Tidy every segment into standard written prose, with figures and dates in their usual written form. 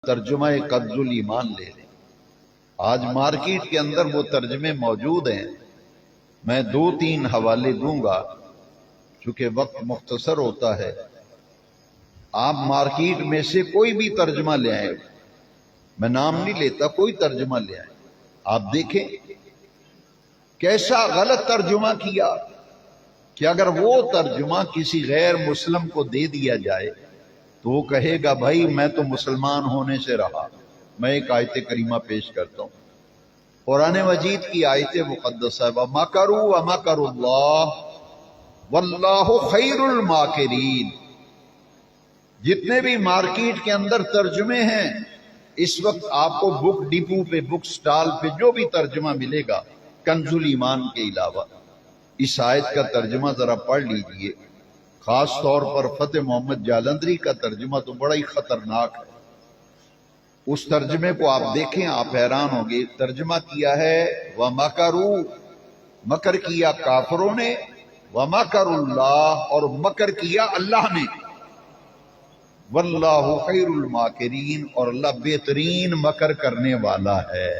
ترجمہ کنزُ ایمان لے لیں۔ آج مارکیٹ کے اندر وہ ترجمے موجود ہیں، میں 2-3 حوالے دوں گا چونکہ وقت مختصر ہوتا ہے۔ آپ مارکیٹ میں سے کوئی بھی ترجمہ لے آئیں، میں نام نہیں لیتا، کوئی ترجمہ لے آئیں، آپ دیکھیں کیسا غلط ترجمہ کیا کہ اگر وہ ترجمہ کسی غیر مسلم کو دے دیا جائے تو وہ کہے گا بھائی میں تو مسلمان ہونے سے رہا۔ میں ایک آیت کریمہ پیش کرتا ہوں، قرآن مجید کی آیت مقدسہ، وَمَكَرُوا وَمَكَرُوا اللَّهُ وَاللَّهُ خَيْرُ الْمَاكِرِينَ۔ جتنے بھی مارکیٹ کے اندر ترجمے ہیں، اس وقت آپ کو بک ڈپو پہ، بک سٹال پہ جو بھی ترجمہ ملے گا کنزُ ایمان کے علاوہ، اس آیت کا ترجمہ ذرا پڑھ لیجئے۔ خاص طور پر فتح محمد جالندری کا ترجمہ تو بڑا ہی خطرناک ہے، اس ترجمے کو آپ دیکھیں، آپ حیران ہوں گے۔ ترجمہ کیا ہے وَمَكَرُوا، مکر کیا کافروں نے، وَمَكَرُوا اللَّهُ، اور مکر کیا اللہ نے، وَاللَّهُ خَيْرُ الْمَاكِرِينَ، اور اللہ بہترین مکر کرنے والا ہے۔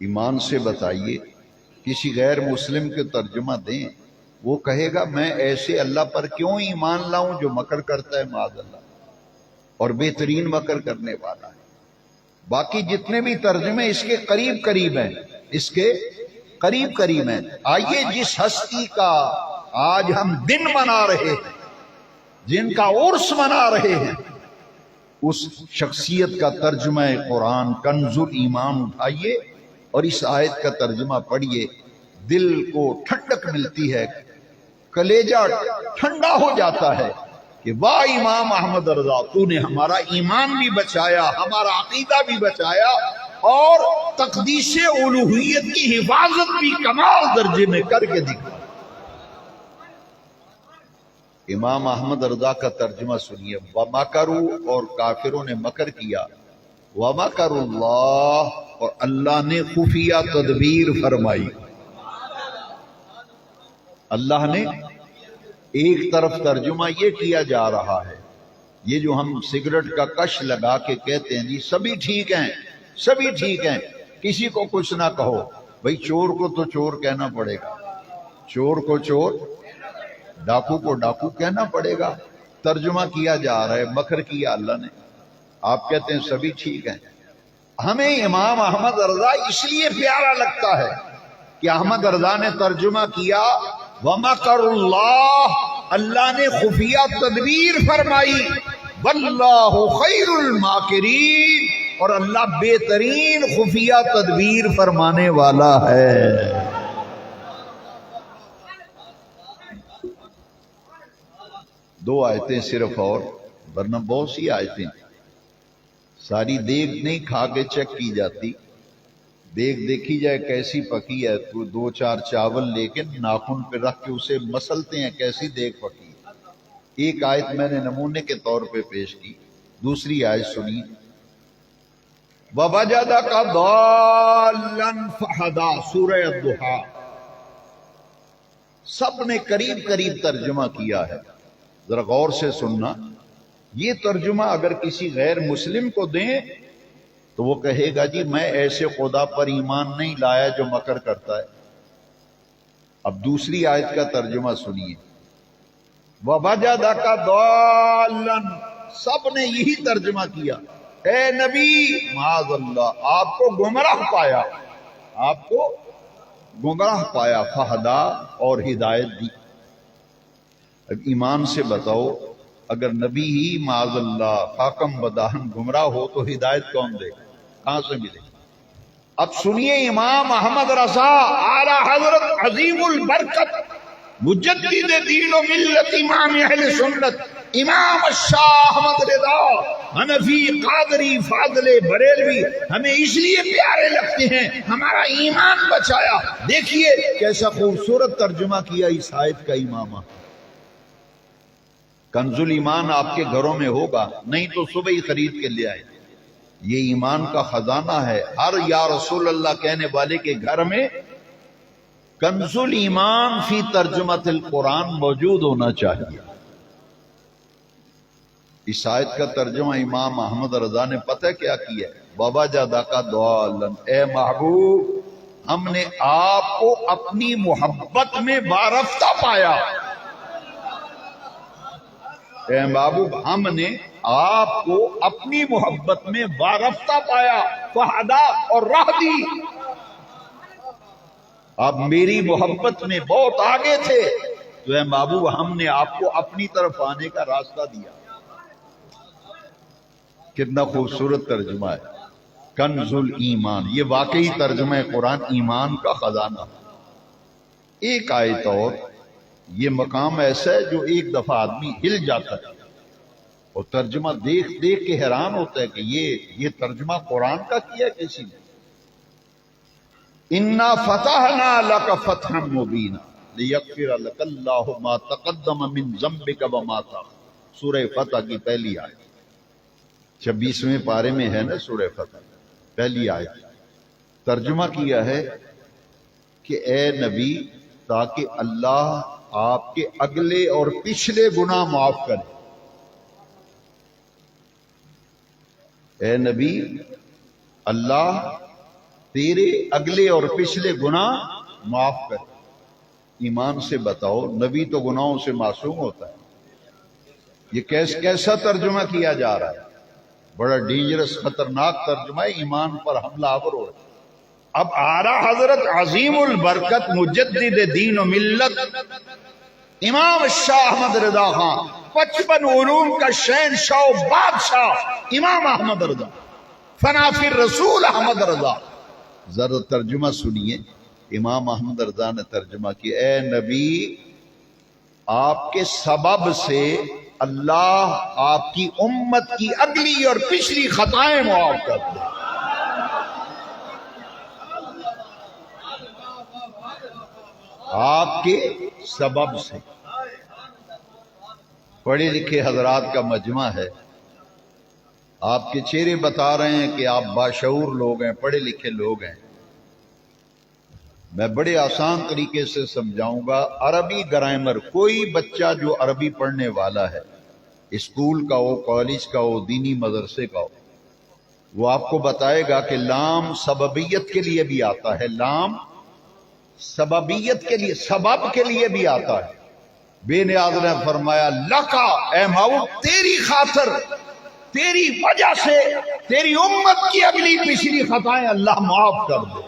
ایمان سے بتائیے، کسی غیر مسلم کے ترجمہ دیں، وہ کہے گا میں ایسے اللہ پر کیوں ایمان لاؤں جو مکر کرتا ہے معاذ اللہ، اور بہترین مکر کرنے والا ہے۔ باقی جتنے بھی ترجمے اس کے قریب قریب ہیں، اس کے قریب قریب ہیں۔ آئیے جس ہستی کا آج ہم دن منا رہے ہیں، جن کا عرس منا رہے ہیں، اس شخصیت کا ترجمہ قرآن کنزُ ایمان اٹھائیے اور اس آیت کا ترجمہ پڑھیے، دل کو ٹھنڈک ملتی ہے، کلیجہ ٹھنڈا ہو جاتا ہے کہ واہ امام احمد رضا، تو نے ہمارا ایمان بھی بچایا، ہمارا عقیدہ بھی بچایا، اور تقدیس الوہیت کی حفاظت بھی کمال درجے میں کر کے دکھا۔ امام احمد رضا کا ترجمہ سنیے، وَمَكَرُوا، اور کافروں نے مکر کیا، وَمَكَرُوا اللَّهُ، اور اللہ نے خفیہ تدبیر فرمائی۔ اللہ نے ایک طرف ترجمہ یہ کیا جا رہا ہے، یہ جو ہم سگریٹ کا کش لگا کے کہتے ہیں جی سبھی ٹھیک ہیں، سبھی ٹھیک ہیں، کسی کو کچھ نہ کہو، بھئی چور کو تو چور کہنا پڑے گا، چور کو چور، ڈاکو کو ڈاکو کہنا پڑے گا۔ ترجمہ کیا جا رہا ہے، مکر کیا اللہ نے، آپ کہتے ہیں سبھی ٹھیک ہیں۔ ہمیں امام احمد رضا اس لیے پیارا لگتا ہے کہ احمد رضا نے ترجمہ کیا وَمَكَرُوا اللَّهُ، اللہ نے خفیہ تدبیر فرمائی، وَاللَّهُ خَيْرُ الْمَاكِرِينَ، اور اللہ بہترین خفیہ تدبیر فرمانے والا ہے۔ دو آیتیں صرف اور، ورنہ بہت سی آیتیں، ساری دیگ نہیں کھا کے چیک کی جاتی، دیگ دیکھی جائے کیسی پکی ہے تو 2-4 چاول لے کے ناخن پہ رکھ کے اسے مسلتے ہیں کیسی دیگ پکی ہے۔ ایک آیت میں نے نمونے کے طور پہ پیش کی، دوسری آیت سنی، وَوَجَدَكَ ضَالًّا فَهَدَىٰ، سورہ الضحیٰ۔ سب نے قریب قریب ترجمہ کیا ہے، ذرا غور سے سننا۔ یہ ترجمہ اگر کسی غیر مسلم کو دیں تو وہ کہے گا جی میں ایسے خدا پر ایمان نہیں لایا جو مکر کرتا ہے۔ اب دوسری آیت کا ترجمہ سنیے، وَوَجَدَكَ ضَالًّا، سب نے یہی ترجمہ کیا، اے نبی معاذ اللہ آپ کو گمراہ پایا، آپ کو گمراہ پایا، فَهَدَىٰ، اور ہدایت دی۔ اب ایمان سے بتاؤ، اگر نبی ہی معاذ اللہ خاکم بداہن گمراہ ہو تو ہدایت کون دے گا، کہاں سے ملے؟ اب سنیے امام احمد رضا اعلیٰ حضرت عظیم البرکت مجدد دین و ملت امام اہل سنت امام شاہ احمد رضا حنفی قادری فاضل بریلوی ہمیں اس لیے پیارے لگتے ہیں، ہمارا ایمان بچایا۔ دیکھیے کیسا خوبصورت ترجمہ کیا اس آیت کا امامہ۔ کنزُ ایمان آپ کے گھروں میں ہوگا، نہیں تو صبح ہی خرید کے لے آئے، یہ ایمان کا خزانہ ہے۔ ہر یا رسول اللہ کہنے والے کے گھر میں کنزُ ایمان فی ترجمۃ القرآن موجود ہونا چاہیے۔ اس آیت کا ترجمہ امام احمد رضا نے پتہ کیا کیا ہے؟ بابا جادا کا دعالن، اے محبوب ہم نے آپ کو اپنی محبت میں وارفتہ پایا. اے محبوب ہم نے آپ کو اپنی محبت میں وارفتہ پایا، فہدا اور راہ دی. آپ میری محبت میں بہت آگے تھے تو اے محبوب ہم نے آپ کو اپنی طرف آنے کا راستہ دیا. کتنا خوبصورت ترجمہ ہے، کنز الایمان. یہ واقعی ترجمہ قرآن ایمان کا خزانہ. ایک آیت اور، یہ مقام ایسا ہے جو ایک دفعہ آدمی ہل جاتا ہے اور ترجمہ دیکھ دیکھ کے حیران ہوتا ہے کہ یہ ترجمہ قرآن کا کیا کسی نے. انا فتحنا لک فتحا مبینا لیغفر لک اللہ ما تقدم من ذنبک وما تاخر. سورہ فتح کی پہلی آیت، 26ویں پارے میں ہے نا سورہ فتح، پہلی آیت. ترجمہ کیا ہے کہ اے نبی تاکہ اللہ آپ کے اگلے اور پچھلے گناہ معاف کرے. اے نبی اللہ تیرے اگلے اور پچھلے گناہ معاف کرے. ایمان سے بتاؤ، نبی تو گناہوں سے معصوم ہوتا ہے. یہ کیسا ترجمہ کیا جا رہا ہے؟ بڑا ڈینجرس خطرناک ترجمہ ہے، ایمان پر حملہ آور ہو رہا ہے. اب آ رہا حضرت عظیم البرکت مجدد دین و ملت امام شاہ احمد رضا خان، 55 علوم کا شہنشاہ و بادشاہ امام احمد رضا، فنافی رسول احمد رضا. ذرا ترجمہ سنیے. امام احمد رضا نے ترجمہ کیا، اے نبی آپ کے سبب سے اللہ آپ کی امت کی اگلی اور پچھلی خطائیں معاف کر دے. آپ کے سبب سے. پڑھے لکھے حضرات کا مجمع ہے، آپ کے چہرے بتا رہے ہیں کہ آپ باشعور لوگ ہیں، پڑھے لکھے لوگ ہیں. میں بڑے آسان طریقے سے سمجھاؤں گا. عربی گرامر، کوئی بچہ جو عربی پڑھنے والا ہے، اسکول کا ہو، کالج کا ہو، دینی مدرسے کا ہو، وہ آپ کو بتائے گا کہ لام سببیت کے لیے بھی آتا ہے. لام سببیت کے لیے، سبب کے لیے بھی آتا ہے. بے نیاز نے فرمایا لکا، اے محبوب تیری خاطر، تیری وجہ سے تیری امت کی اگلی پچھلی خطائیں اللہ معاف کر دے.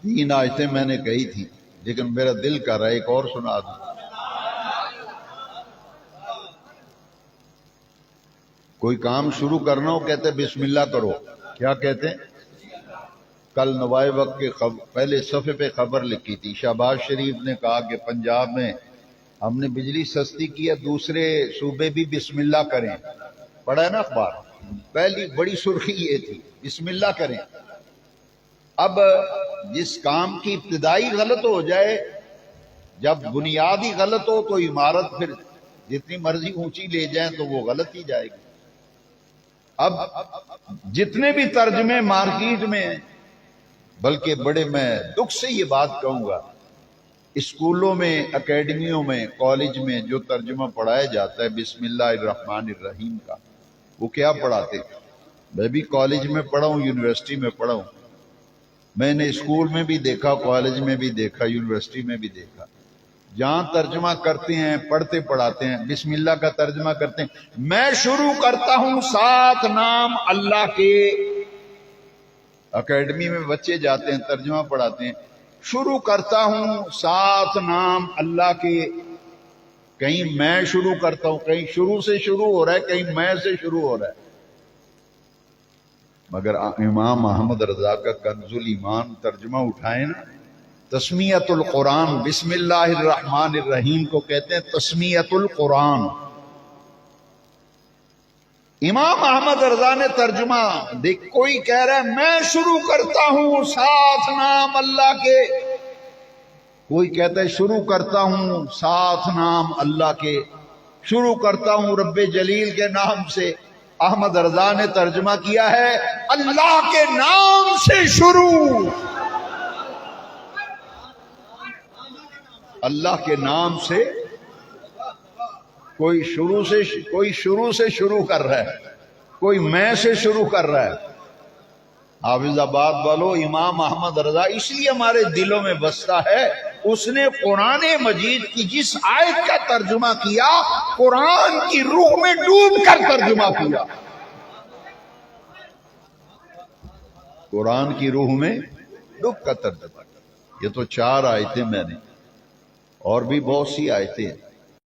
تین آیتیں میں نے کہی تھی لیکن میرا دل کر رہا ہے ایک اور سنا دوں. کوئی کام شروع کرنا ہو کہتے بسم اللہ کرو. کیا کہتے ہیں؟ کل نوائے وقت کے پہلے صفحے پہ خبر لکھی تھی، شہباز شریف نے کہا کہ پنجاب میں ہم نے بجلی سستی کی ہے، دوسرے صوبے بھی بسم اللہ کریں. پڑھا ہے نا اخبار؟ پہلی بڑی سرخی یہ تھی، بسم اللہ کریں. اب جس کام کی ابتدائی غلط ہو جائے، جب بنیادی غلط ہو تو عمارت پھر جتنی مرضی اونچی لے جائیں تو وہ غلط ہی جائے گی. اب جتنے بھی ترجمے مارکیٹ میں، بلکہ بڑے میں دکھ سے یہ بات کہوں گا، اسکولوں میں، اکیڈمیوں میں، کالج میں جو ترجمہ پڑھایا جاتا ہے بسم اللہ الرحمن الرحیم کا، وہ کیا پڑھاتے؟ میں بھی کالج میں پڑھا ہوں، یونیورسٹی میں پڑھا ہوں. میں نے اسکول میں بھی دیکھا، کالج میں بھی دیکھا، یونیورسٹی میں بھی دیکھا. جہاں ترجمہ کرتے ہیں، پڑھتے پڑھاتے ہیں، بسم اللہ کا ترجمہ کرتے ہیں، میں شروع کرتا ہوں 7 نام اللہ کے. اکیڈمی میں بچے جاتے ہیں، ترجمہ پڑھاتے ہیں، شروع کرتا ہوں 7 نام اللہ کے. کہیں میں شروع کرتا ہوں، کہیں شروع سے شروع ہو رہا ہے، کہیں میں سے شروع ہو رہا ہے. مگر امام احمد رضا کا کنز الایمان ترجمہ اٹھائیں نا، تسمیت القرآن، بسم اللہ الرحمن الرحیم کو کہتے ہیں تسمیت القرآن. امام احمد رضا نے ترجمہ دیکھ، کوئی کہہ رہا ہے میں شروع کرتا ہوں 7 نام اللہ کے، کوئی کہتا ہے شروع کرتا ہوں 7 نام اللہ کے. شروع کرتا ہوں رب جلیل کے نام سے۔ احمد رضا نے ترجمہ کیا ہے اللہ کے نام سے شروع، اللہ کے نام سے۔ کوئی شروع سے شروع کر رہا ہے، کوئی میں سے شروع کر رہا ہے۔ حافظ آباد والو، امام احمد رضا اس لیے ہمارے دلوں میں بستا ہے، اس نے قرآن مجید کی جس آیت کا ترجمہ کیا، قرآن کی روح میں ڈوب کر ترجمہ کیا، قرآن کی روح میں ڈوب کر ترجمہ کیا۔ یہ تو 4 آیتیں میں نے، اور بھی بہت سی آیتیں ہیں۔